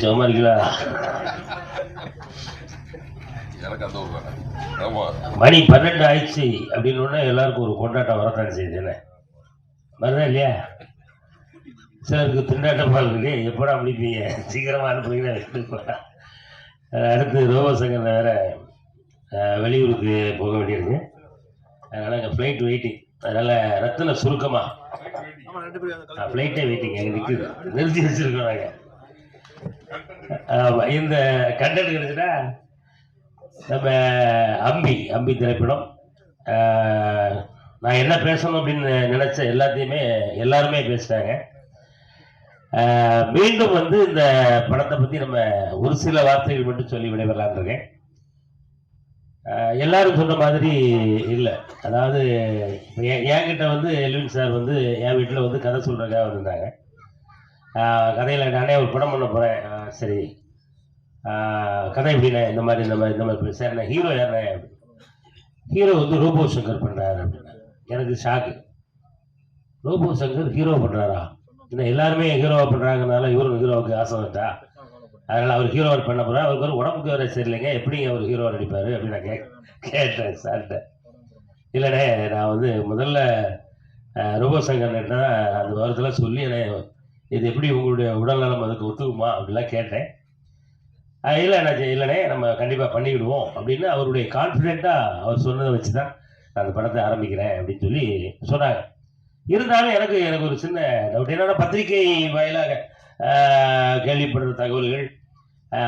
சும்மா இருக்கீங்களா? மணி 12 ஆயிடுச்சு அப்படின்னு எல்லாருக்கும் ஒரு கொண்டாட்டம் வரத்தான் செய்யுது. வருதா இல்லையா? சிலருக்கு திண்டாட்டமா இருக்கு. எப்படா முடிப்பீங்க? சீக்கிரமா அனுப்புறீங்கன்னா அடுத்து ரோபோசங்கர் வேற வெளியூருக்கு போக வேண்டியிருக்கு. அதனால எங்கள் ஃப்ளைட் வெயிட்டிங். அதனால ரத்தின சுருக்கமா ஃப்ளைட்டே வெயிட்டிங் எங்க நிற்குது, நிறுத்தி வச்சிருக்கோம் நாங்கள். இந்த கண்டென்ட் கிடைச்சுட்டா நம்ம அம்பி திரைப்படம். நான் என்ன பேசணும் அப்படின்னு நினைச்ச எல்லாத்தையுமே எல்லாருமே பேசிட்டாங்க. மீண்டும் இந்த படத்தை பத்தி நம்ம ஒரு சில வார்த்தைகள் மட்டும் சொல்லி விடைபெறலாம் இருக்கேன். எல்லாரும் சொன்ன மாதிரி இல்லை. அதாவது என்கிட்ட எல்வின் சார் என் வீட்டில் கதை சொல்றதுக்காக வந்திருந்தாங்க. கதையில் நானே ஒரு படம் பண்ண போறேன். சரி, கதை எப்படின்னா இந்த மாதிரி சார், நான் ஹீரோ யாருனேன். ஹீரோ ரோபோ சங்கர் பண்றாரு அப்படின்னா எனக்கு ஷாக்கு. ரோபோ சங்கர் ஹீரோ பண்றாரா? இன்னும் எல்லாருமே ஹீரோவா பண்றாங்கனால இவரும் ஹீரோவுக்கு ஆசை வந்துட்டா, அதனால அவர் ஹீரோவா பண்ண போறாரு. அவருக்கு ஒரு உடம்புக்கு வேற சரியில்லைங்க, எப்படி அவர் ஹீரோவா நடிப்பாரு அப்படின்னு நான் கேட்டேன் சார்கிட்ட. இல்லைண்ணே, நான் முதல்ல ரோபோ சங்கர் அந்த வாரத்தில் சொல்லி இது எப்படி உங்களுடைய உடல்நலம் அதுக்கு ஒத்துக்குமா அப்படிலாம் கேட்டேன். இல்லைண்ணே நம்ம கண்டிப்பாக பண்ணிவிடுவோம் அப்படின்னு அவருடைய கான்ஃபிடென்ட்டாக அவர் சொன்னதை வச்சு தான் நான் அந்த படத்தை ஆரம்பிக்கிறேன் அப்படின்னு சொல்லி சொன்னாங்க. இருந்தாலும் எனக்கு ஒரு சின்ன டவுட். என்னன்னா, பத்திரிகை வாயிலாக கேள்விப்படுற தகவல்கள்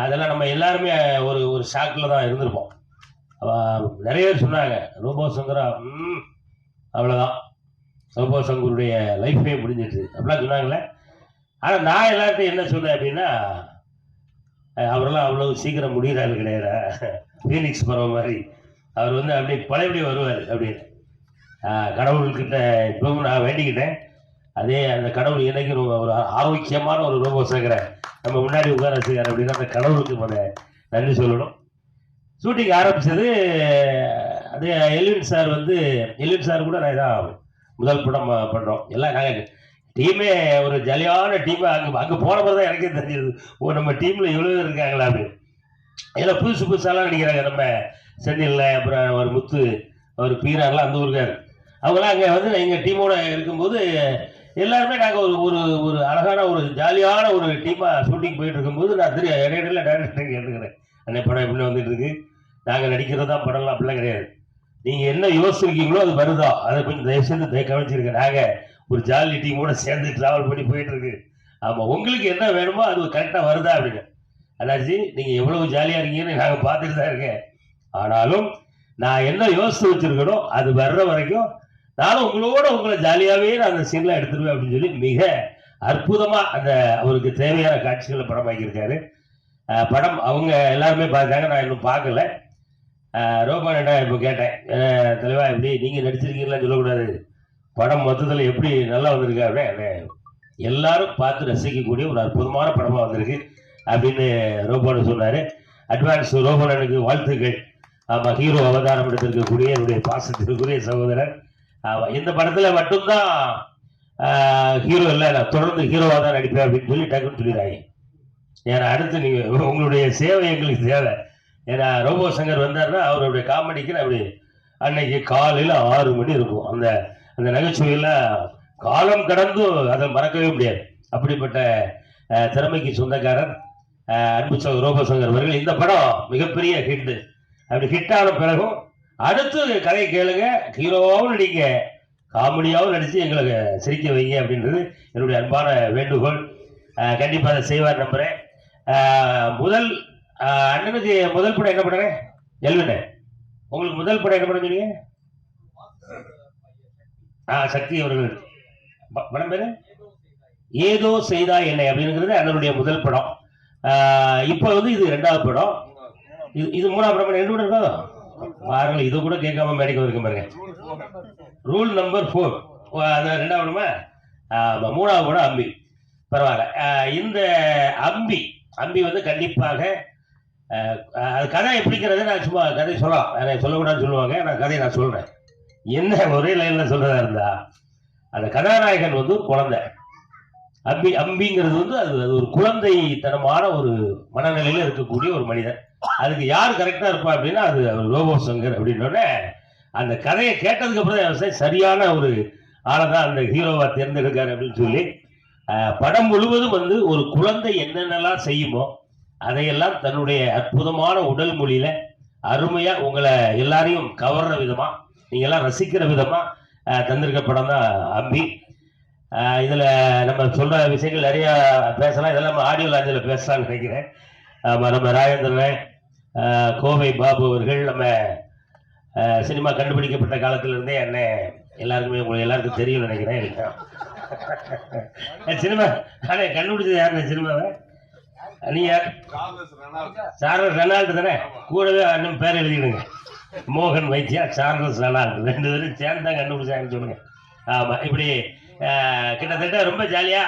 அதெல்லாம் நம்ம எல்லாருமே ஒரு ஷாக்கில் தான் இருந்திருப்போம். நிறைய பேர் சொன்னாங்க ரோபோ சங்கரா அவ்வளோதான், ரோபோ சங்கருடைய லைஃபே முடிஞ்சிட்டு அப்படிலாம் சொன்னாங்களே. ஆனால் நான் எல்லார்ட்டையும் என்ன சொன்னேன் அப்படின்னா, அவரெல்லாம் அவ்வளவு சீக்கிரம் முடிகிறாரு கிடையாது. ஃபீனிக்ஸ் பறவை மாதிரி அவர் அப்படி பழையபடி வருவார் அப்படின்னு கடவுள்கிட்ட இப்பவும் நான் வேண்டிக்கிட்டேன். அதே அந்த கடவுள் எனக்கு ஒரு ஆரோக்கியமான ஒரு ரோபோ சங்கரை நம்ம முன்னாடி உட்கார வச்சுக்காரு அப்படின்னா அந்த கடவுளுக்கு நன்றி சொல்லணும். ஷூட்டிங் ஆரம்பிச்சது அதே எல்வின் சார் எல்வின் சார் கூட நான் இதான் முதல் படம் பண்ணுறோம். எல்லாம் நாங்கள் டீமே ஒரு ஜாலியான டீம். அங்கே போன போது தான் எனக்கே தெரிஞ்சது, நம்ம டீமில் இவ்வளோ இருக்காங்களா அப்படின்னு. இதில் புதுசாலாம் நினைக்கிறாங்க. நம்ம சென்னையில் அப்புறம் ஒரு முத்து, அவர் பீரார்லாம் அந்த ஊருக்காரு, அவங்களாம் அங்கே எங்கள் டீமோட இருக்கும்போது எல்லாருமே நாங்கள் ஒரு ஒரு அழகான ஒரு ஜாலியான ஒரு டீமாக ஷூட்டிங் போயிட்டு இருக்கும்போது நான் இடையில டேரக்டர் கேட்டுக்கிறேன், அன்னை படம் எப்படி வந்துட்டு இருக்கு, நாங்கள் நடிக்கிறது தான் படம்லாம் அப்படிலாம் கிடையாது, நீங்கள் என்ன யோசிச்சிருக்கீங்களோ அது வருதா, அதை கொஞ்சம் தயவுசெய்து கவனிச்சிருக்கேன். நாங்கள் ஒரு ஜாலி டீமோட சேர்ந்து டிராவல் பண்ணி போயிட்டு இருக்கு. ஆமாம், உங்களுக்கு என்ன வேணுமோ அது கரெக்டாக வருதா அப்படின்னு. அண்ணாச்சி, நீங்கள் எவ்வளவு ஜாலியாக இருக்கீங்கன்னு நாங்கள் பார்த்துட்டு தான் இருக்கேன். ஆனாலும் நான் என்ன யோசித்து வச்சிருக்கணும் அது வர்ற வரைக்கும் நானும் உங்களை ஜாலியாகவே நான் அந்த சீன்லாம் எடுத்துருவேன் அப்படின்னு சொல்லி மிக அற்புதமாக அந்த அவருக்கு தேவையான காட்சிகளை படமாக்கியிருக்காரு. படம் அவங்க எல்லாருமே பார்த்தாங்க, நான் இன்னும் பார்க்கல. ரோபானிட்ட இப்போ கேட்டேன், தெளிவா எப்படி நீங்கள் நடிச்சிருக்கீங்களான்னு சொல்லக்கூடாது, படம் மொத்தத்தில் எப்படி நல்லா வந்திருக்கு அப்படின்னா எல்லாரும் பார்த்து ரசிக்கக்கூடிய ஒரு அற்புதமான படமாக வந்திருக்கு அப்படின்னு ரோபோன்னு சொன்னார். அட்வான்ஸ் ரோபோனனுக்கு வாழ்த்துக்கள். ஆமாம், ஹீரோ அவதாரம் எடுத்திருக்கக்கூடிய என்னுடைய பாசத்திற்குரிய சகோதரர். இந்த படத்தில் மட்டும்தான் ஹீரோ இல்லை, நான் தொடர்ந்து ஹீரோவாக தான் நடிப்பேன் அப்படின்னு சொல்லி டக்குன்னு சொல்லிடுறாங்க. ஏன்னா அடுத்து நீங்கள் உங்களுடைய சேவை எங்களுக்கு தேவை. ஏன்னா ரோபோ சங்கர் வந்தார்னா அவருடைய காமெடிக்கு அப்படி அன்னைக்கு காலையில் 6 மணி இருக்கும். அந்த அந்த நகைச்சுவையெல்லாம் காலம் கடந்து அதை மறக்கவே முடியாது. அப்படிப்பட்ட திறமைக்கு சொந்தக்காரர் அன்பு ரோபோ சங்கர் அவர்கள். இந்த படம் மிகப்பெரிய ஹிட். அப்படி ஹிட்டான பிறகும் அடுத்து கதை கேளுங்க, ஹீரோவாகவும் நடிக்க, காமெடியாகவும் நடித்து எங்களுக்கு சிரிக்க வைங்க அப்படின்றது என்னுடைய அன்பான வேண்டுகோள். கண்டிப்பாக அதை செய்வார் நம்புகிறேன். அண்ணனுக்கு முதல் படம் என்ன பண்ணுறேன் எல்வின், உங்களுக்கு முதல் படம் என்ன பண்ண சொன்னீங்க? சக்தி அவர்கள் படம் பேரு ஏதோ செய்தா என்னை அப்படிங்கிறது அண்ணனுடைய முதல் படம். இப்போ இது 2வது படம், இது 3வது படம். 2 படம் இருக்கா பாருங்க, இது கூட கேட்காம மேடைக்கு வரைக்கும் பாருங்க. ரூல் நம்பர் 4 அது 2வது படமா? 3வது படம் அம்பி. பரவாயில்ல. இந்த அம்பி கண்டிப்பாக அது கதை எப்படிங்கிறது நான் சும்மா கதை சொல்லலாம், சொல்லக்கூடாதுன்னு சொல்லுவாங்க. நான் கதையை நான் சொல்றேன். என்ன ஒரே லைன்ல சொல்றதா இருந்தா, அந்த கதாநாயகன் குழந்தை, அம்பிங்கிறது வந்து அது அது ஒரு குழந்தைத்தனமான ஒரு மனநிலையில இருக்கக்கூடிய ஒரு மனிதன். அதுக்கு யார் கரெக்டா இருப்பா அப்படின்னா அது ரோபோ சங்கர் அப்படின்னோடனே அந்த கதையை கேட்டதுக்கு அப்புறம் தான் சரியான ஒரு ஆளை தான் அந்த ஹீரோவா தேர்ந்தெடுக்காரு அப்படின்னு சொல்லி படம் முழுவதும் வந்து ஒரு குழந்தை என்னென்னலாம் செய்யுமோ அதையெல்லாம் தன்னுடைய அற்புதமான உடல் மொழியில அருமையா உங்களை எல்லாரையும் கவர்ற விதமா நீங்க எல்லாம் ரசிக்கிற விதமா தந்திருக்க படம் தான் அம்பி. இதுல நம்ம சொல்ற விஷயங்கள் நிறைய பேசலாம். இதெல்லாம் நம்ம ஆடியோ லாஞ்சில் பேசலாம்னு நினைக்கிறேன். நம்ம ராஜேந்திரன், கோவை பாபு அவர்கள் நம்ம சினிமா கண்டுபிடிக்கப்பட்ட காலத்துல இருந்தே என்ன எல்லாருக்குமே உங்களுக்கு எல்லாருக்கும் தெரியும் நினைக்கிறேன். சினிமா கண்டுபிடிச்சது யாருன்னு சினிமாவை நீங்க சார்லஸ் ரெனால்டு தானே, கூடவே இன்னும் பேர் எழுதிடுங்க, மோகன் வைத்தியா சார்லஸ் ரெனால்டு, 2 பேரும் சேர்ந்து தான் கண்டுபிடிச்சாங்கன்னு சொல்லுங்க. ஆமா, இப்படி கிட்டத்தட்ட ரொம்ப ஜாலியா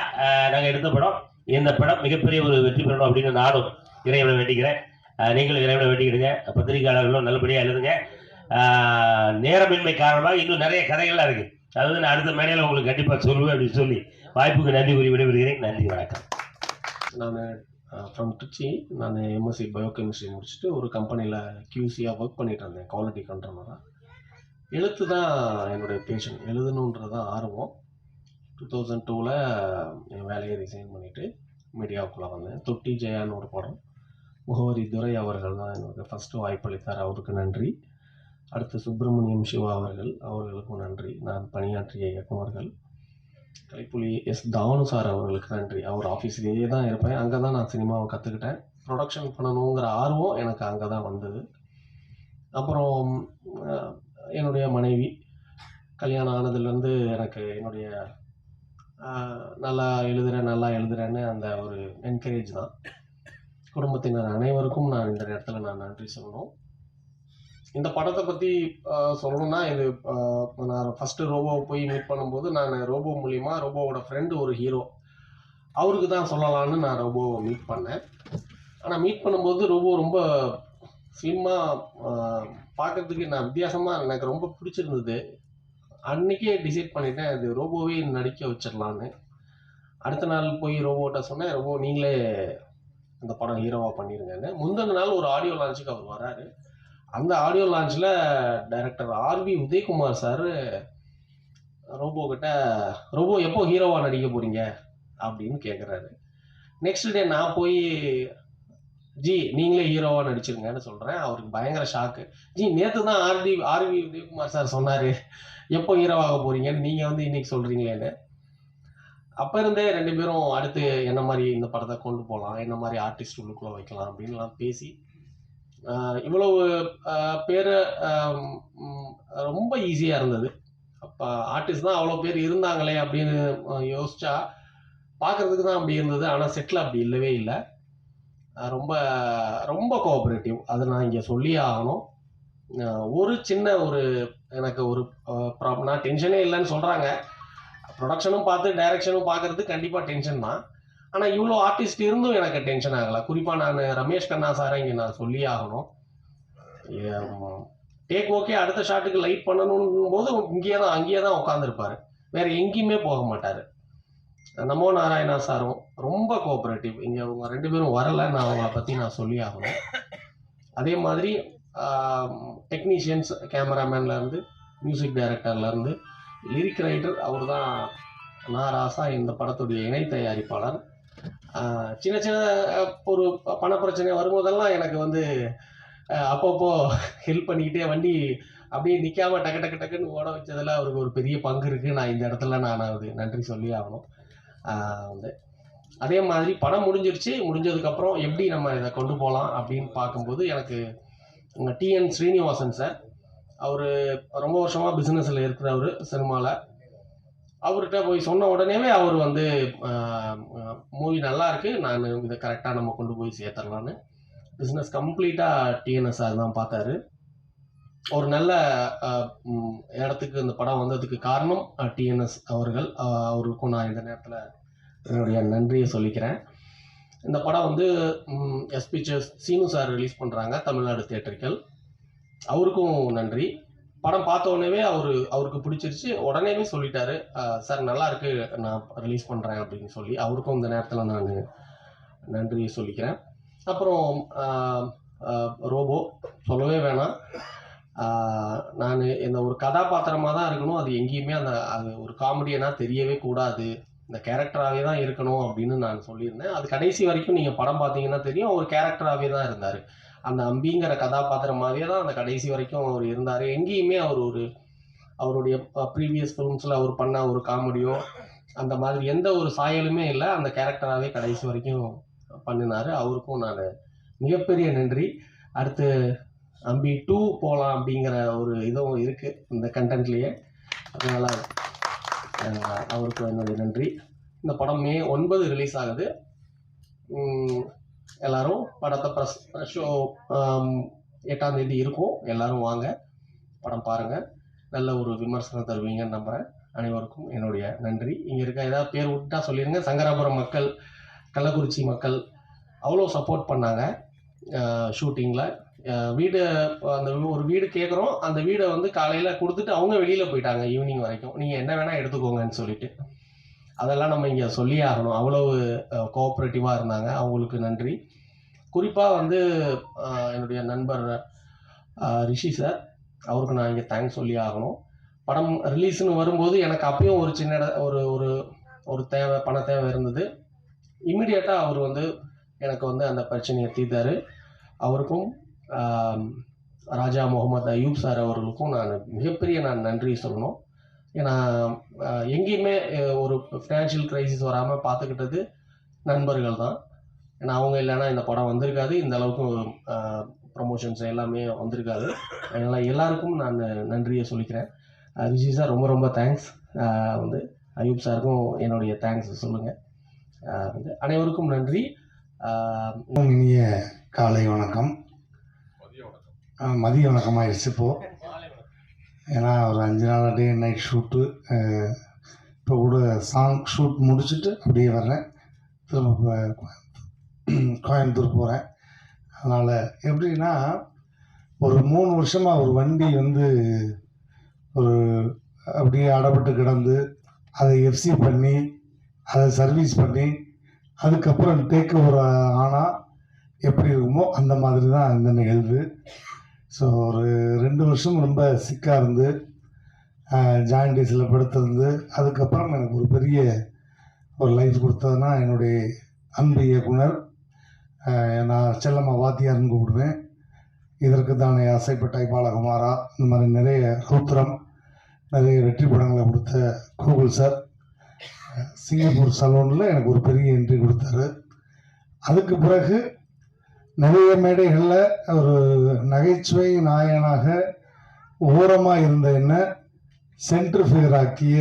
நாங்க எடுத்த படம். இந்த படம் மிகப்பெரிய ஒரு வெற்றி பெறணும் அப்படின்னு நானும் இறைவனை வேண்டிக்கிறேன். நீங்களும் இறைவனை வேண்டிக்கிடுங்க. பத்திரிகையாளர்களும் நல்லபடியா எழுதுங்க. நேரமின்மை காரணமாக இன்னும் நிறைய கதைகள்லாம் இருக்கு. அதாவது நான் அடுத்த மேடையில் உங்களுக்கு கண்டிப்பா சொல்லுவேன் அப்படின்னு சொல்லி வாய்ப்புக்கு நன்றி கூறி விடைபெறுகிறேன். நன்றி, வணக்கம். நான் ஃப்ரம் திருச்சி. நான் எம்எஸ்சி பயோகெமிஸ்ட்ரி முடிச்சுட்டு ஒரு கம்பெனியில் கியூசியாக ஒர்க் பண்ணிட்டு இருந்தேன், குவாலிட்டி கண்ட்ரோலராக. எழுத்து தான் என்னுடைய பேஷன், எழுதணுன்றது தான் ஆர்வம். 2002 என் வேலையை ரிசைன் பண்ணிவிட்டு மீடியாவுக்குள்ளே வந்தேன். தொட்டி ஜெயான்னு ஒரு படம், முகவரி துரை அவர்கள் தான் எனக்கு ஃபஸ்ட்டு வாய்ப்பளித்தார், அவருக்கு நன்றி. அடுத்து சுப்பிரமணியம் சிவா அவர்களுக்கும் நன்றி. நான் பணியாற்றிய இயக்குநர்கள் கலைப்புலி எஸ் தானு சார் அவர்களுக்கு நன்றி. அவர் ஆஃபீஸ்லேயே தான் இருப்பேன், அங்கே தான் நான் சினிமாவை கற்றுக்கிட்டேன். ப்ரொடக்ஷன் பண்ணணுங்கிற ஆர்வம் எனக்கு அங்கே தான் வந்தது. அப்புறம் என்னுடைய மனைவி கல்யாணம் ஆனதுலேருந்து எனக்கு என்னுடைய நல்லா எழுதுறேன்னு அந்த ஒரு என்கரேஜ் தான். குடும்பத்தினர் அனைவருக்கும் நான் இந்த நேரத்தில் நான் நன்றி சொல்லணும். இந்த படத்தை பற்றி சொல்லணும்னா, இது நான் ஃபஸ்ட்டு ரோபோவை போய் மீட் பண்ணும்போது நான் ரோபோ மூலிமா, ரோபோவோட ஃப்ரெண்டு ஒரு ஹீரோ, அவருக்கு தான் சொல்லலான்னு நான் ரோபோவை மீட் பண்ணேன். ஆனால் மீட் பண்ணும்போது ரோபோ ரொம்ப ஸ்லிம்மாக பார்க்கறதுக்கு நான் வித்தியாசமாக எனக்கு ரொம்ப பிடிச்சிருந்தது. அன்றைக்கே டிசைட் பண்ணிட்டேன் அது ரோபோவே நடிக்க வச்சிடலான்னு. அடுத்த நாள் போய் ரோபோட்ட சொன்னேன், ரோபோ நீங்களே இந்த படம் ஹீரோவாக பண்ணிடுங்கன்னு. முந்தின நாள் ஒரு ஆடியோ லான்ச்சுக்கு அவர் வராரு. அந்த ஆடியோ லான்ச்சில் director RV Udhayakumar sir robo கிட்ட, ரோபோ எப்போ ஹீரோவாக நடிக்க போகிறீங்க அப்படின்னு கேட்குறாரு. நெக்ஸ்ட் டே நான் போய் ஜி நீங்களே ஹீரோவாக நடிச்சிருங்கன்னு சொல்கிறேன். அவருக்கு பயங்கர ஷாக்கு. ஜி நேற்று தான் ஆர்வி உதயகுமார் சார் சொன்னார் எப்போ ஹீரோவாக போகிறீங்கன்னு, நீங்கள் வந்து இன்னைக்கு சொல்கிறீங்களேன்னு. அப்போ இருந்தே 2 பேரும் அடுத்து என்ன மாதிரி இந்த படத்தை கொண்டு போகலாம், என்ன மாதிரி ஆர்டிஸ்ட் உள்ளுக்குள்ளே வைக்கலாம் அப்படின்லாம் பேசி இவ்வளவு பேர் ரொம்ப ஈஸியாக இருந்தது. அப்போ ஆர்டிஸ்ட் தான் அவ்வளோ பேர் இருந்தாங்களே அப்படின்னு யோசிச்சா பார்க்குறதுக்கு தான் அப்படி இருந்தது. ஆனால் செட்டில் அப்படி இல்லவே இல்லை. ரொம்ப ரொம்ப கோஆப்ரேட்டிவ், அதை நான் இங்கே சொல்லியே ஆகணும். ஒரு சின்ன எனக்கு ஒரு நான் டென்ஷனே இல்லைன்னு சொல்கிறாங்க. ப்ரொடக்ஷனும் பார்த்து டைரக்ஷனும் பார்க்குறது கண்டிப்பாக டென்ஷன் தான். ஆனால் இவ்வளோ ஆர்டிஸ்ட் இருந்தும் எனக்கு டென்ஷன் ஆகலை. குறிப்பாக நான் ரமேஷ் கண்ணா சாரை இங்கே நான் சொல்லியே ஆகணும். டேக் ஓகே, அடுத்த ஷாட்டுக்கு லைட் பண்ணணும் போது அங்கேயே தான் உட்காந்துருப்பார், வேறு எங்கேயுமே போக மாட்டார். நமோ நாராயணா சாரும் ரொம்ப கோஆப்ரேட்டிவ். இங்கே அவங்க 2 பேரும் வரலை, நான் அவங்கள பற்றி நான் சொல்லி ஆகணும். அதே மாதிரி டெக்னீஷியன்ஸ், கேமராமேன்லேருந்து மியூசிக் டைரக்டர்லேருந்து லிரிக் ரைட்டர், அவர் தான் நான் ராசா இந்த படத்துடைய இணை தயாரிப்பாளர். சின்ன சின்ன ஒரு பணப்பிரச்சனை வரும்போதெல்லாம் எனக்கு வந்து அப்பப்போ ஹெல்ப் பண்ணிக்கிட்டே வண்டி அப்படியே நிற்காமல் டக்குன்னு ஓட வச்சதில் அவருக்கு ஒரு பெரிய பங்கு இருக்குது. நான் இந்த இடத்துல நான் அது நன்றி சொல்லி ஆகணும். அதே மாதிரி படம் முடிஞ்சதுக்கப்புறம் எப்படி நம்ம இதை கொண்டு போகலாம் அப்படின்னு பார்க்கும்போது எனக்கு TN ஸ்ரீனிவாசன் சார், அவர் ரொம்ப வருஷமாக பிஸ்னஸில் இருக்கிறவர் சினிமாவில். அவர்கிட்ட போய் சொன்ன உடனேவே அவர் வந்து மூவி நல்லா இருக்குது, நான் இதை கரெக்டாக நம்ம கொண்டு போய் சேர்த்துடலான்னு பிஸ்னஸ் கம்ப்ளீட்டாக TNS சார் தான் பார்த்தாரு. ஒரு நல்ல இடத்துக்கு இந்த படம் வந்ததுக்கு காரணம் TNS அவர்கள். அவருக்கும் நான் இந்த நேரத்தில் என்னுடைய நன்றியை சொல்லிக்கிறேன். இந்த படம் வந்து S pictures Seenu sir release பண்ணுறாங்க, தமிழ்நாடு தியேட்டர்கள். அவருக்கும் நன்றி. படம் பார்த்த உடனேவே அவருக்கு பிடிச்சிருச்சு. உடனேவே சொல்லிட்டாரு, சார் நல்லா இருக்கு, நான் ரிலீஸ் பண்ணுறேன் அப்படின்னு சொல்லி. அவருக்கும் இந்த நேரத்தில் நான் நன்றி சொல்லிக்கிறேன். அப்புறம் ரோபோ சொல்லவே வேணாம். நான் இந்த ஒரு கதாபாத்திரமாக தான் இருக்கணும், அது எங்கேயுமே அது ஒரு காமெடியனாக தெரியவே கூடாது, இந்த கேரக்டராகவே தான் இருக்கணும் அப்படின்னு நான் சொல்லியிருந்தேன். அது கடைசி வரைக்கும் நீங்கள் படம் பார்த்தீங்கன்னா தெரியும், அவர் கேரக்டராகவே தான் இருந்தார். அந்த அம்பிங்கிற கதாபாத்திரமாகவே தான் அந்த கடைசி வரைக்கும் அவர் இருந்தார். எங்கேயுமே அவருடைய ப்ரீவியஸ் ஃபிலிம்ஸில் அவர் பண்ண ஒரு காமெடியோ அந்த மாதிரி எந்த ஒரு சாயலுமே இல்லை, அந்த கேரக்டராகவே கடைசி வரைக்கும் பண்ணினார். அவருக்கும் நான் மிகப்பெரிய நன்றி. அடுத்து அம்பி 2 போகலாம் அப்படிங்கிற ஒரு இதுவும் இருக்குது இந்த கண்டென்ட்லேயே. அதனால் அவருக்கு என்னுடைய நன்றி. இந்த படம் மே 9 ரிலீஸ் ஆகுது. எல்லாரும் படத்தை ஷோ 8ஆம் தேதி இருக்கும். எல்லாரும் வாங்க, படம் பாருங்கள், நல்ல ஒரு விமர்சனம் தருவீங்கன்னு நம்புகிறேன். அனைவருக்கும் என்னுடைய நன்றி. இங்கே இருக்க ஏதாவது பேர் விட்டா சொல்லிடுங்க. சங்கராபுரம் மக்கள், கள்ளக்குறிச்சி மக்கள் அவ்வளோ சப்போர்ட் பண்ணாங்க ஷூட்டிங்கில். ஒரு வீடு கேட்குறோம், அந்த வீடை வந்து காலையில் கொடுத்துட்டு அவங்க வெளியில் போயிட்டாங்க ஈவினிங் வரைக்கும். நீங்கள் என்ன வேணால் எடுத்துக்கோங்கன்னு சொல்லிட்டு. அதெல்லாம் நம்ம இங்கே சொல்லியே ஆகணும். அவ்வளவு கோஆப்ரேட்டிவாக இருந்தாங்க. அவங்களுக்கு நன்றி. குறிப்பாக வந்து என்னுடைய நண்பர் ரிஷி சார், அவருக்கு நான் இங்கே தேங்க்ஸ் சொல்லி ஆகணும். படம் ரிலீஸ்னு வரும்போது எனக்கு அப்பயும் ஒரு சின்ன ஒரு தேவை, பண தேவை இருந்தது. இம்மிடியட்டாக அவர் வந்து எனக்கு வந்து அந்த பிரச்சனையை தீர்த்தார். அவருக்கும் ராஜா முகமது அயூப் சார் அவர்களுக்கும் மிகப்பெரிய நன்றி சொல்லணும். ஏன்னா எங்கேயுமே ஒரு ஃபினான்ஷியல் க்ரைசிஸ் வராமல் பார்த்துக்கிட்டது நண்பர்கள் தான். ஏன்னா அவங்க இல்லைன்னா இந்த படம் வந்திருக்காது, இந்த அளவுக்கு ப்ரமோஷன்ஸ் எல்லாமே வந்திருக்காது. அதனால் எல்லாருக்கும் நான் நன்றியை சொல்லிக்கிறேன். ரிஷி சார் ரொம்ப ரொம்ப தேங்க்ஸ். வந்து அயூப் சாருக்கும் என்னுடைய தேங்க்ஸ் சொல்லுங்கள். வந்து அனைவருக்கும் நன்றி. இனிய காலை வணக்கம். மதிய வணக்கம் ஆயிடுச்சு இப்போது. ஏன்னா ஒரு 5 நாள் டே நைட் ஷூட்டு. இப்போ கூட சாங் ஷூட் முடிச்சுட்டு அப்படியே வர்றேன். திரும்ப கோயம்புத்தூர் போகிறேன். அதனால் எப்படின்னா ஒரு 3 வருஷமாக ஒரு வண்டி வந்து ஒரு அப்படியே அடப்பட்டு கிடந்து அதை எஃப்சி பண்ணி அதை சர்வீஸ் பண்ணி அதுக்கப்புறம் டேக் ஓவர் ஆனால் எப்படி இருக்குமோ அந்த மாதிரி தான் இந்த நிகழ்வு. ஸோ ஒரு 2 வருஷம் ரொம்ப சிக்காக இருந்து ஜாயின்டிஸில் படுத்திருந்து அதுக்கப்புறம் எனக்கு ஒரு பெரிய ஒரு லைஃப் கொடுத்ததுன்னா என்னுடைய அன்பு இயக்குனர், நான் செல்லம்மா வாத்தியார்னு கூப்பிடுவேன். இதற்கு தானே ஆசைப்பட்டாய் பாலகுமாரா, இந்த மாதிரி நிறைய ரௌத்ரம் நிறைய வெற்றி படங்களை கொடுத்த கூகுள் சார், சிங்கப்பூர் சலூனில் எனக்கு ஒரு பெரிய என்ட்ரி கொடுத்தாரு. அதுக்கு பிறகு நிறைய மேடைகளில் ஒரு நகைச்சுவை நாயகனாக ஓரமாக இருந்த என்ன சென்ட்ரிஃபிகர் ஆக்கிய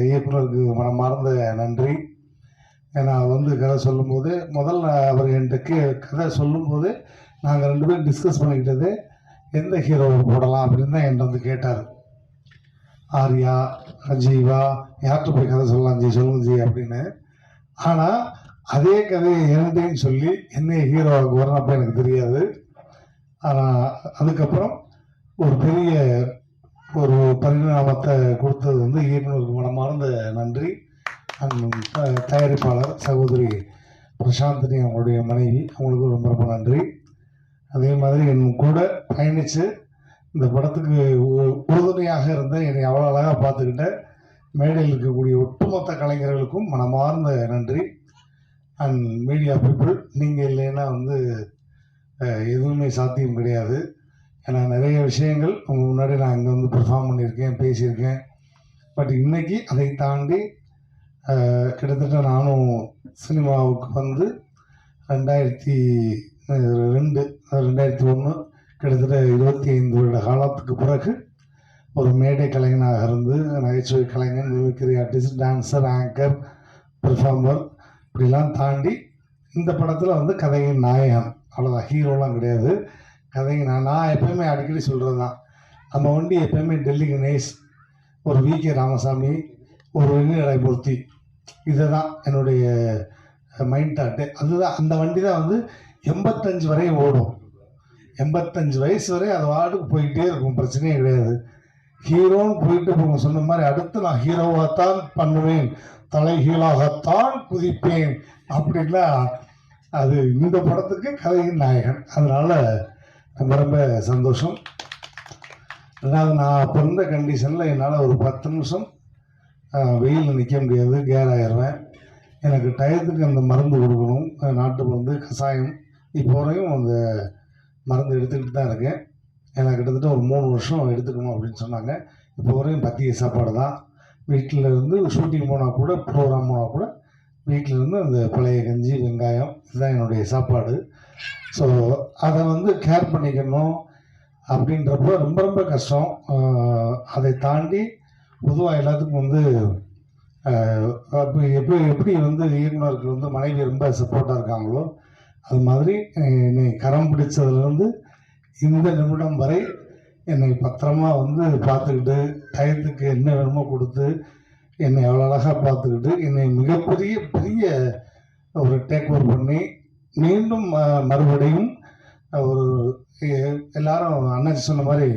இயக்குனருக்கு மனமார்ந்த நன்றி. ஏன்னா வந்து கதை சொல்லும்போது முதல்ல அவர் என்கிட்ட கதை சொல்லும்போது நாங்கள் 2 பேரும் டிஸ்கஸ் பண்ணிக்கிட்டது எந்த ஹீரோவை போடலாம் அப்படின்னு தான் என்கிட்ட வந்து கேட்டார். ஆர்யா, ஜீவா, யார்கிட்ட போய் கதை சொல்லலாம் ஜி, சொல்லுங்க ஜி அப்படின்னு. ஆனால் அதே கதையை என்கிட்டையும் சொல்லி என்ன ஹீரோவுக்கு வரப்போ எனக்கு தெரியாது. ஆனால் அதுக்கப்புறம் ஒரு பெரிய ஒரு பரிணாமத்தை கொடுத்தது வந்து இயக்குனருக்கு மனமார்ந்த நன்றி. தயாரிப்பாளர் சகோதரி பிரசாந்தினி அவங்களுடைய மனைவி, அவங்களுக்கு ரொம்ப ரொம்ப நன்றி. அதே மாதிரி என் கூட பயணித்து இந்த படத்துக்கு உறுதுணையாக இருந்த என்னை அவ்வளோ அழகாக பார்த்துக்கிட்ட மேடையில் இருக்கக்கூடிய ஒட்டுமொத்த கலைஞர்களுக்கும் மனமார்ந்த நன்றி. அண்ட் மீடியா பீப்புள், நீங்கள் இல்லைன்னா வந்து எதுவுமே சாத்தியம் கிடையாது. ஏன்னா நிறைய விஷயங்கள் உங்கள் முன்னாடி நான் இங்கே வந்து பெர்ஃபார்ம் பண்ணியிருக்கேன், பேசியிருக்கேன். பட் இன்னைக்கு அதை தாண்டி கிட்டத்தட்ட நானும் சினிமாவுக்கு வந்து 2002 2001 கிட்டத்தட்ட 25 வருட காலத்துக்கு பிறகு ஒரு மேடை கலைஞனாக இருந்து நகைச்சுவை கலைஞன், mimicry artist, dancer, anchor, performer இப்படிலாம் தாண்டி இந்த படத்தில் வந்து கதையின் நாயகன். அவ்வளோதான், ஹீரோலாம் கிடையாது, கதையின் நான் எப்போயுமே அடிக்கடி சொல்கிறது தான், நம்ம வண்டி எப்போயுமே டெல்லி கணேஷ், ஒரு வி.கே. ராமசாமி, ஒரு வெண்ணிலமூர்த்தி, இதை தான் என்னுடைய மைண்ட் தாட்டு. அதுதான் அந்த வண்டி தான் வந்து 85 வரையும் ஓடும். 85 வயசு வரை அது வாட்டுக்கு போய்கிட்டே இருக்கும், பிரச்சனையே கிடையாது. ஹீரோன்னு போயிட்டு இவங்க சொன்ன மாதிரி அடுத்து நான் ஹீரோவாகத்தான் பண்ணுவேன், தலைகீழாகத்தான் குதிப்பேன் அப்படின்னா அது இந்த படத்துக்கு கதையின் நாயகன். அதனால ரொம்ப ரொம்ப சந்தோஷம். ரெண்டாவது, நான் அப்போ இருந்த கண்டிஷனில் என்னால் ஒரு 10 நிமிஷம் வெயிலில் நிற்க முடியாது, கேர் ஆயிடுவேன். எனக்கு டயத்துக்கு அந்த மருந்து கொடுக்கணும், நாட்டு மருந்து, கஷாயம். இப்போ வரையும் அந்த மருந்து எடுத்துக்கிட்டு தான் இருக்கேன். எனக்கு கிட்டத்தட்ட ஒரு 3 வருஷம் எடுத்துக்கணும் அப்படின்னு சொன்னாங்க. இப்போ வரையும் பத்திய சாப்பாடு தான். வீட்டில் இருந்து ஷூட்டிங் போனால் கூட, ப்ரோக்ராம் போனால் கூட வீட்டில் இருந்து அந்த பழைய கஞ்சி, வெங்காயம், இதுதான் என்னுடைய சாப்பாடு. ஸோ அதை வந்து கேர் பண்ணிக்கணும் அப்படின்றப்போ ரொம்ப ரொம்ப கஷ்டம். அதை தாண்டி பொதுவாக எல்லாத்துக்கும் வந்து எப்படி வந்து இயக்குனருக்கு வந்து மனைவி ரொம்ப சப்போர்ட்டாக இருக்காங்களோ அது மாதிரி என்னை கரம் பிடிச்சதுலேருந்து இந்த நிமிடம் வரை என்னை பத்திரமா வந்து பார்த்துக்கிட்டு, டயத்துக்கு என்ன வேணுமோ கொடுத்து, என்னை அவ்வளோ அழகாக பார்த்துக்கிட்டு, என்னை பெரிய ஒரு டேக் ஓவர் பண்ணி மீண்டும் மறுபடியும் ஒரு எல்லாரும் அண்ணாச்சி சொன்ன மாதிரி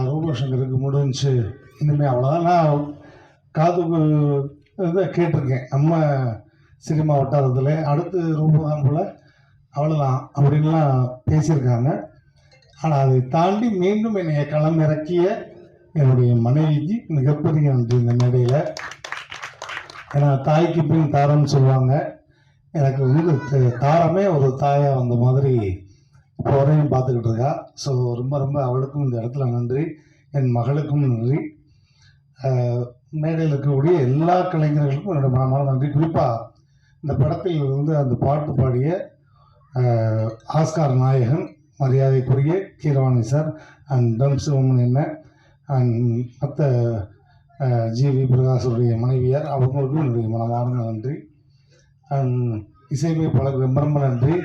ரூபசங்கருக்கு முடிஞ்சு இனிமேல் அவ்வளோதான். நான் காதுக்கு இதை கேட்டிருக்கேன், நம்ம சினிமா வட்டாரத்தில் அடுத்து ரூபதான் போல் அவ்வளோதான் அப்படின்லாம் பேசியிருக்காங்க. ஆனால் அதை தாண்டி மீண்டும் என்னை களமிறக்கிய என்னுடைய மனைவிக்கு மிகப்பெரிய நன்றி இந்த மேடையில். ஏன்னா தாய்க்கு பின் தாரம்னு சொல்லுவாங்க. எனக்கு வந்து தாரமே ஒரு தாயாக வந்த மாதிரி இப்போ வரையும் பார்த்துக்கிட்டு இருக்கா. ஸோ ரொம்ப ரொம்ப அவளுக்கும் இந்த இடத்துல நன்றி, என் மகளுக்கும் நன்றி, மேடையில் இருக்கக்கூடிய எல்லா கலைஞர்களுக்கும் என்னோட மனமான நன்றி. குறிப்பாக இந்த படத்தில் வந்து அந்த பாட்டு பாடிய ஆஸ்கார் நாயகன் மரியாதைக்குரிய Keeravani sir and drums woman என்ன அண்ட் மற்ற ஜிவி பிரகாஷுடைய மனைவியார், அவங்களுக்கும் என்னுடைய மனமார்ந்த நன்றி. அண்ட் இசையமைப்பாளருக்கு ரொம்ப ரொம்ப நன்றி.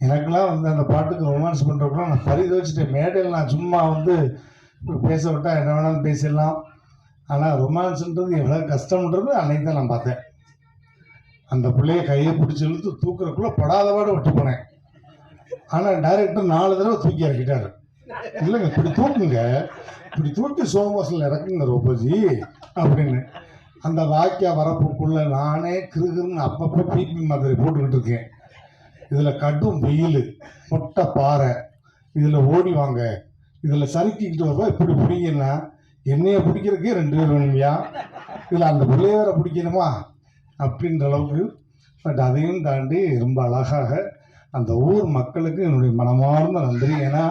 எனக்கெல்லாம் வந்து அந்த பாட்டுக்கு ரொமான்ஸ் பண்ணுறப்பெல்லாம் நான் பரிதவிச்சிட்டேன். மேடையில் நான் சும்மா வந்து பேச விட்டால் என்ன வேணாலும் பேசிடலாம், ஆனால் ரொமான்ஸுன்றது எவ்வளோ கஷ்டம்ன்றது அன்னைக்கு தான் நான் பார்த்தேன். அந்த பிள்ளைய கையை பிடிச்சி இழுத்து தூக்குறக்குள்ளே படாதபாடு விட்டு போனேன். ஆனால் டைரக்டர் 4 தடவை தூக்கி இறக்கிட்டாரு. இல்லைங்க, இப்படி தூக்குங்க, இப்படி தூக்கி சோமோஸில் இறக்குங்க ரோபோஜி அப்படின்னு. அந்த வாக்கியா வரப்புக்குள்ளே நானே கிருகிருன்னு அப்பப்போ பிபி மாதிரி போட்டுக்கிட்டு இருக்கேன். இதில் கடும் வெயில், மொட்டை பாறை, இதில் ஓடி வாங்க, இதில் சறுக்கிக்கிட்டு வருவா, இப்படி பிடிங்கன்னா என்னைய பிடிக்கிறதுக்கே 2 பேர் வேணுமையா, இதில் அந்த பிள்ளைய வேற பிடிக்கணுமா அப்படின்ற அளவுக்கு. பட் அதையும் தாண்டி ரொம்ப அழகாக அந்த ஊர் மக்களுக்கு என்னுடைய மனமார்ந்த நன்றி. ஏன்னா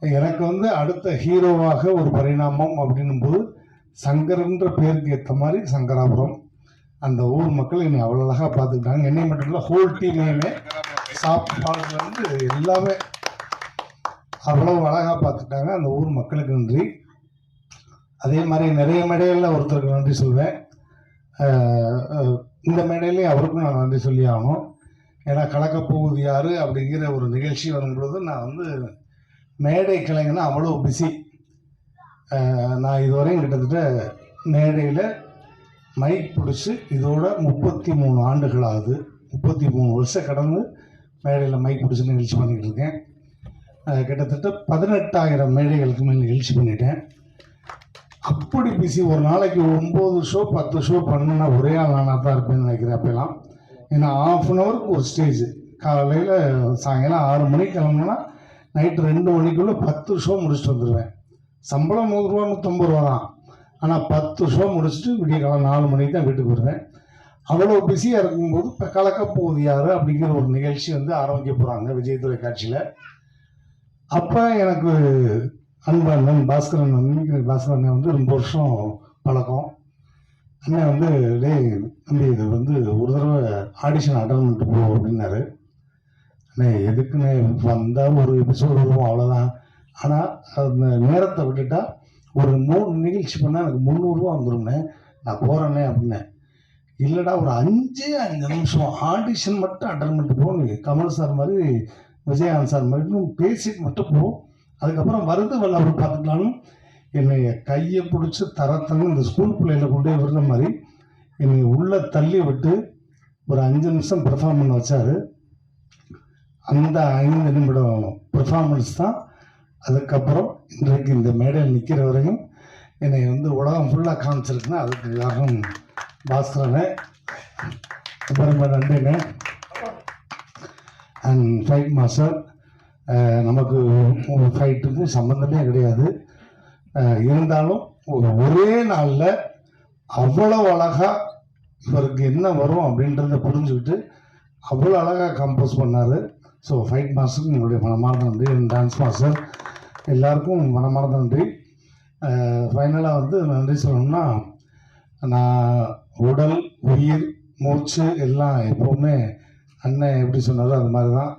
எனக்கு வந்து அடுத்த ஹீரோவாக ஒரு பரிணாமம் அப்படின்னும் போது சங்கர்ன்ற பேருக்கு ஏற்ற மாதிரி சங்கராபுரம் அந்த ஊர் மக்கள் என்னை அவ்வளோ அழகாக பார்த்துக்கிட்டாங்க. என்னை மட்டும் இல்லை, ஹோல் டீமையுமே, சாப்பாடுலேருந்து எல்லாமே அவ்வளோ அழகாக பார்த்துக்கிட்டாங்க. அந்த ஊர் மக்களுக்கு நன்றி. அதே மாதிரி நிறைய மேடைகளில் ஒருத்தருக்கு நன்றி சொல்வேன். இந்த மேடையிலையும் அவருக்கும் நான் நன்றி சொல்லி ஆகணும். ஏன்னா கலக்கப்போகுது யார் அப்படிங்கிற ஒரு நிகழ்ச்சி வரும்பொழுது நான் வந்து மேடை கலைஞனா அவ்வளோ பிஸி. நான் இதுவரையும் கிட்டத்தட்ட மேடையில் மைக் பிடிச்சி இதோட 33 ஆண்டுகள் ஆகுது. 33 வருஷம் கடந்து மேடையில் மைக் பிடிச்சி நிகழ்ச்சி பண்ணிக்கிட்டு இருக்கேன். கிட்டத்தட்ட 18,000 மேடைகளுக்கு மேல் நிகழ்ச்சி பண்ணிட்டேன். அப்படி பிஸி. ஒரு நாளைக்கு 9 ஷோ 10 ஷோ பண்ணுன்னா ஒரே ஆள் நானாக தான் இருப்பேன்னு நினைக்கிறேன் அப்போலாம். ஏன்னா 1/2 அன் ஹவருக்கு ஒரு ஸ்டேஜ். காலையில் சாயங்காலம் 6 மணிக்கு கிளம்புனா நைட்டு 2 மணிக்குள்ளே 10 ஷோ முடிச்சுட்டு வந்துடுவேன். சம்பளம் 100 ரூபா 150 ரூபா தான். ஆனால் 10 ஷோ முடிச்சுட்டு விடிய காலம் 4 மணிக்கு தான் வீட்டுக்கு வருவேன். அவ்வளோ பிஸியாக இருக்கும்போது இப்போ கலக்கப்போகுது யார் அப்படிங்கிற ஒரு நிகழ்ச்சி வந்து ஆரம்பிக்க போகிறாங்க விஜய் தொலைக்காட்சியில். அப்போ எனக்கு அன்பண்ணன் பாஸ்கரன் பாஸ்கரன் வந்து ரொம்ப வருஷம் பழக்கம். அண்ணன் வந்து டேய் தம்பி இது வந்து ஒரு தடவை ஆடிஷன் அட்டன் பண்ணிட்டு போ அப்படின்னாரு. அண்ணே எதுக்குன்னு வந்தால் ஒரு எபிசோடு வருவோம் அவ்வளோதான். ஆனால் அந்த நேரத்தை விட்டுட்டா ஒரு 3 நிகழ்ச்சி பண்ணால் எனக்கு 300 ரூபா வந்துடும்ண்ணே, நான் போகிறேன்னே அப்படின்னேன். இல்லைடா ஒரு 5 நிமிஷம் ஆடிஷன் மட்டும் அட்டன் பண்ணிட்டு போ, நீ கமல் சார் மாதிரி விஜயகாந்த் சார் மாதிரி பேசிட்டு மட்டும் போ, அதுக்கப்புறம் வருது வரல அவர் பார்த்துக்கலான்னு என்னை கையை பிடிச்சி தரத்தன்னு இந்த ஸ்கூல் பிள்ளையில கொண்டு விடுற மாதிரி என்னை உள்ளே தள்ளி விட்டு ஒரு 5 நிமிஷம் பெர்ஃபார்ம் பண்ண வச்சார். அந்த 5 நிமிடம் பெர்ஃபார்மன்ஸ் தான் அதுக்கப்புறம் இன்றைக்கு இந்த மேடையில் நிற்கிற வரையும் என்னை வந்து உலகம் ஃபுல்லாக காமிச்சிருக்குன்னா அதுக்கு காரணம் பாஸ்கரனே. ரொம்ப ரொம்ப நன்றிங்க. அண்ட் ஃபைட் மாஸ்டர், நமக்கு ஃபைட்டுக்கும் சம்மந்தமே கிடையாது. இருந்தாலும் ஒரே நாளில் அவ்வளோ அழகாக இவருக்கு என்ன வரும் அப்படின்றத புரிஞ்சுக்கிட்டு அவ்வளோ அழகாக கம்போஸ் பண்ணார். ஸோ ஃபைட் மாஸ்டருக்கு என்னுடைய மனமார்ந்த நன்றி. டான்ஸ் மாஸ்டர் எல்லாருக்கும் மனமார்ந்த நன்றி. ஃபைனலாக வந்து நன்றி சொல்லணும்னா, நான் உடல் உயிர் மூச்சு எல்லாம் எப்போவுமே அண்ணன் எப்படி சொன்னாரோ அது மாதிரி தான்.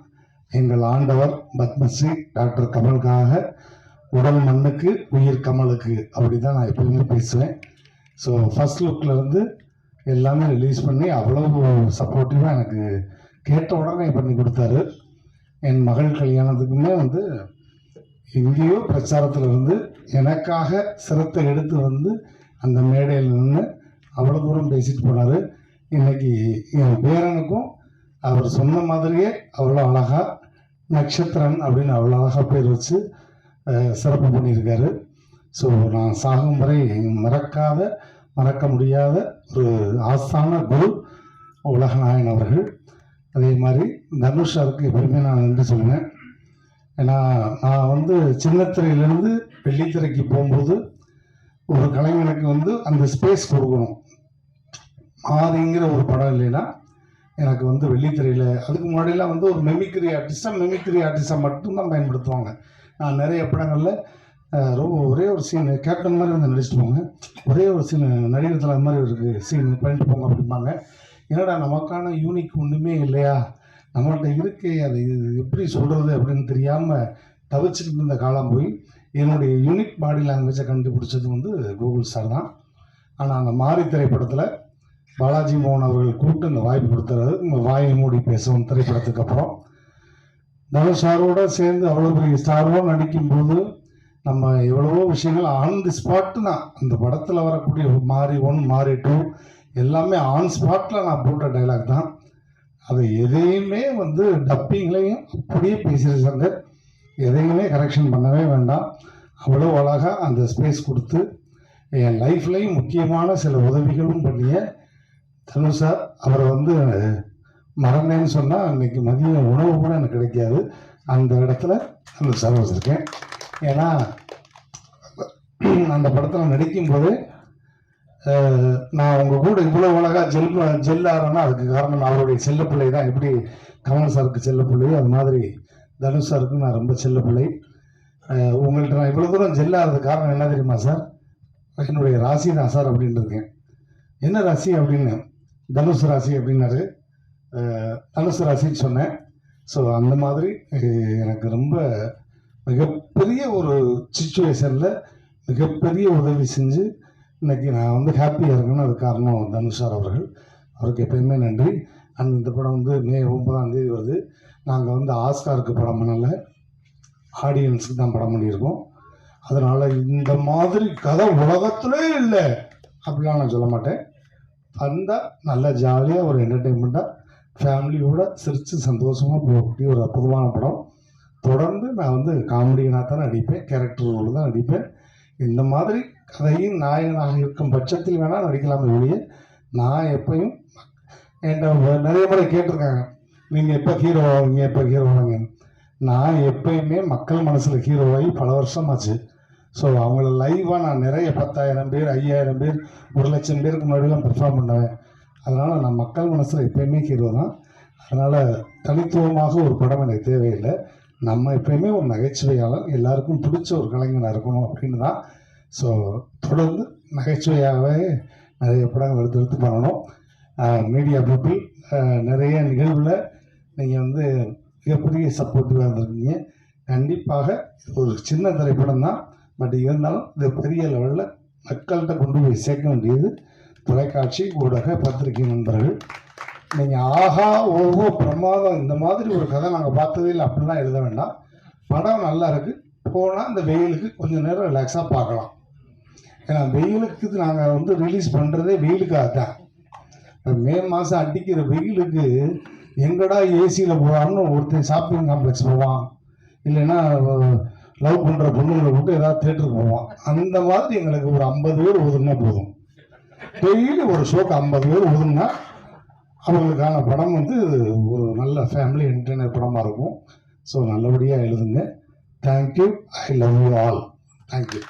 எங்கள் ஆண்டவர் பத்மஸ்ரீ டாக்டர் கமலுக்காக உடல் மண்ணுக்கு உயிர் கமலுக்கு அப்படி தான் நான் எப்போவுமே பேசுவேன். ஸோ ஃபஸ்ட் லுக்கில் இருந்து எல்லாமே ரிலீஸ் பண்ணி அவ்வளவு சப்போர்ட்டிவாக எனக்கு கேட்ட உடனே பண்ணி கொடுத்தாரு. என் மகள் கல்யாணத்துக்குமே வந்து எங்கேயோ பிரச்சாரத்தில் இருந்து எனக்காக சிரத்தை எடுத்து வந்து அந்த மேடையில் நின்று அவ்வளோ தூரம் பேசிட்டு போனார். இன்னைக்கு என் பேரனுக்கும் அவர் சொன்ன மாதிரியே அவ்வளோ அழகாக நட்சத்திரன் அப்படின்னு அவ்வளோ அழகாக பேர் வச்சு சிறப்பு பண்ணியிருக்காரு. ஸோ நான் சாகும் வரை மறக்க முடியாத ஒரு ஆஸ்தான குரு உலகநாயகன் அவர்கள். அதே மாதிரி தனுஷாருக்கு எப்பவுமே நான் நன்றி சொல்லுவேன். ஏன்னா நான் வந்து சின்னத்திரையிலேருந்து வெள்ளித்திரைக்கு போகும்போது ஒரு கலைஞனுக்கு வந்து அந்த ஸ்பேஸ் கொடுக்கணும். மாரிங்கிற ஒரு படம் இல்லைன்னா எனக்கு வந்து வெள்ளித்திரையில் அதுக்கு முன்னாடியெல்லாம் வந்து ஒரு மெமிக்ரி ஆர்டிஸ்டாக மட்டும்தான் பயன்படுத்துவாங்க. நான் நிறைய படங்களில் ஒரே ஒரு சீன் கேப்டன் மாதிரி வந்து நடிச்சுட்டு போங்க, ஒரே ஒரு சீன் நடிகர் தலை மாதிரி ஒரு சீன் பண்ணிட்டு போங்க அப்படிம்பாங்க. என்னடா நமக்கான யூனிக் ஒன்றுமே இல்லையா, நம்மள்ட்ட இருக்கே அதை எப்படி சொல்கிறது அப்படின்னு தெரியாமல் தவிச்சுக்கிட்டு இருந்த காலம் போய் என்னுடைய யூனிக் பாடி லாங்குவேஜை கண்டுபிடிச்சது வந்து கூகுள் சார் தான். ஆனால் அந்த மாரி திரைப்படத்தில் பாலாஜி மோகன் அவர்கள் கூப்பிட்டு அந்த வாய்ப்பு கொடுத்துறாரு. வாயை மூடி பேசுவோம் திரைப்படத்துக்கு அப்புறம் தனுஷ் சாரோட சேர்ந்து அவ்வளோ பெரிய ஸ்டாரோடு நடிக்கும்போது நம்ம எவ்வளவோ விஷயங்கள் ஆன் தி ஸ்பாட்டு தான். அந்த படத்தில் வரக்கூடிய மாரி 1 மாரி 2 எல்லாமே ஆன் ஸ்பாட்டில் நான் போட்ட டைலாக் தான். அதை எதையுமே வந்து டப்பிங்லையும் அப்படியே பேசியிருக்காங்க. எதையுமே கரெக்ஷன் பண்ணவே வேண்டாம். அவ்வளோ அழகாக அந்த ஸ்பேஸ் கொடுத்து என் லைஃப்லையும் முக்கியமான சில உதவிகளும் பண்ணிய தனுஷ் சார். அவரை வந்து மறந்தேன்னு சொன்னால் அன்றைக்கி மதிய உணவு கூட எனக்கு கிடைக்காது. அந்த இடத்துல அந்த சார் வச்சுருக்கேன். ஏன்னா அந்த படத்தில் நடிக்கும்போது நான் உங்கள் கூட இவ்வளோ அழகாக ஜெல்லாகிறேன்னா அதுக்கு காரணம் அவருடைய செல்லப்பிள்ளை தான். எப்படி கமல் சாருக்கு செல்லப்பிள்ளையோ அது மாதிரி தனுஷ் சாருக்கு நான் ரொம்ப செல்லப்பிள்ளை. உங்கள்கிட்ட நான் இவ்வளோ தூரம் ஜெல்லாகிறது காரணம் என்ன தெரியுமா சார்? என்னுடைய ராசி தான் சார் அப்படின்ட்டு இருக்கேன். என்ன ராசி அப்படின்னு, தனுஷ் ராசி அப்படின்னாரு. தனுஷ் ராசின்னு சொன்னேன். ஸோ அந்த மாதிரி எனக்கு ரொம்ப மிகப்பெரிய ஒரு சிச்சுவேஷனில் மிகப்பெரிய உதவி செஞ்சு இன்றைக்கி நான் வந்து ஹாப்பியாக இருக்கேன்னு அது காரணம் தனுஷ் சார் அவர்கள். அவருக்கு எப்பயுமே நன்றி. அண்ட் இந்த படம் வந்து மே 9 வருது. நாங்கள் வந்து ஆஸ்காருக்கு படம் பண்ணலை, ஆடியன்ஸுக்கு தான் படம் பண்ணியிருக்கோம். அதனால் இந்த மாதிரி கதை உலகத்திலே இல்லை அப்படிலாம் நான் சொல்ல மாட்டேன். வந்தால் நல்லா ஜாலியாக ஒரு என்டர்டெயின்மெண்ட்டாக ஃபேமிலியோடு சிரித்து சந்தோஷமாக போகக்கூடிய ஒரு அற்புதமான படம். தொடர்ந்து நான் வந்து காமெடியனாக தான் நடிப்பேன், கேரக்டர் ரோல் தான் நடிப்பேன். இந்த மாதிரி கதையின் நாயகனாக இருக்கும் பட்சத்தில் வேணால் நடிக்கலாமே ஒழிய நான் எப்பையும் என்கிட்ட நிறைய முறை கேட்டிருக்காங்க, நீங்கள் எப்போ ஹீரோ ஆவீங்க. நான் எப்பயுமே மக்கள் மனசில் ஹீரோவாகி பல வருஷமாச்சு. ஸோ அவங்கள லைவாக நான் நிறைய 10,000 பேர் 5,000 பேர் 1,00,000 பேருக்கு முன்னாடிலாம் பெர்ஃபார்ம் பண்ணுவேன். அதனால் நான் மக்கள் மனசில் எப்பயுமே ஹீரோ தான். அதனால் தனித்துவமாக ஒரு படம் எனக்கு தேவையில்லை. நம்ம எப்பயுமே ஒரு நகைச்சுவையாளர், எல்லாருக்கும் பிடிச்ச ஒரு கலைஞனாக இருக்கணும் அப்படின்னு தான். ஸோ தொடர்ந்து நகைச்சுவையாகவே நிறைய படங்கள் எடுத்து பண்ணணும். மீடியா பீப்புள் நிறைய நிகழ்வில் நீங்கள் வந்து மிகப்பெரிய சப்போர்ட்டிவாக இருந்திருக்கீங்க. கண்டிப்பாக ஒரு சின்ன திரைப்படம் தான், பட் இருந்தாலும் இது பெரிய லெவலில் மக்கள்கிட்ட கொண்டு போய் சேர்க்க வேண்டியது தொலைக்காட்சி ஊடக பத்திரிகை நண்பர்கள். நீங்கள் ஆஹா ஓஹோ பிரமாதம் இந்த மாதிரி ஒரு கதை நாங்கள் பார்த்ததே இல்லை அப்படிலாம் எழுத வேண்டாம். படம் நல்லா இருக்குது, போனால் இந்த வெயிலுக்கு கொஞ்சம் நேரம் ரிலாக்ஸாக பார்க்கலாம். ஏன்னா வெயிலுக்கு நாங்கள் வந்து ரிலீஸ் பண்ணுறதே வெயிலுக்காக தான். மே மாதம் அடிக்கிற வெயிலுக்கு எங்கடா ஏசியில் போவான்னு ஒருத்தன் ஷாப்பிங் காம்ப்ளெக்ஸ் போவான், இல்லைன்னா லவ் பண்ணுற பொண்ணுங்களை விட்டு ஏதாவது தேட்டருக்கு போவோம். அந்த மாதிரி எங்களுக்கு ஒரு 50 பேர் ஒதுங்கினா போதும். டெய்லி ஒரு ஷோக்கு 50 பேர் ஒதுங்கினா அவங்களுக்கான படம் வந்து ஒரு நல்ல ஃபேமிலி என்டர்டைனர் படமாக இருக்கும். ஸோ நல்லபடியாக எழுதுங்க. Thank you. I love you all. Thank you.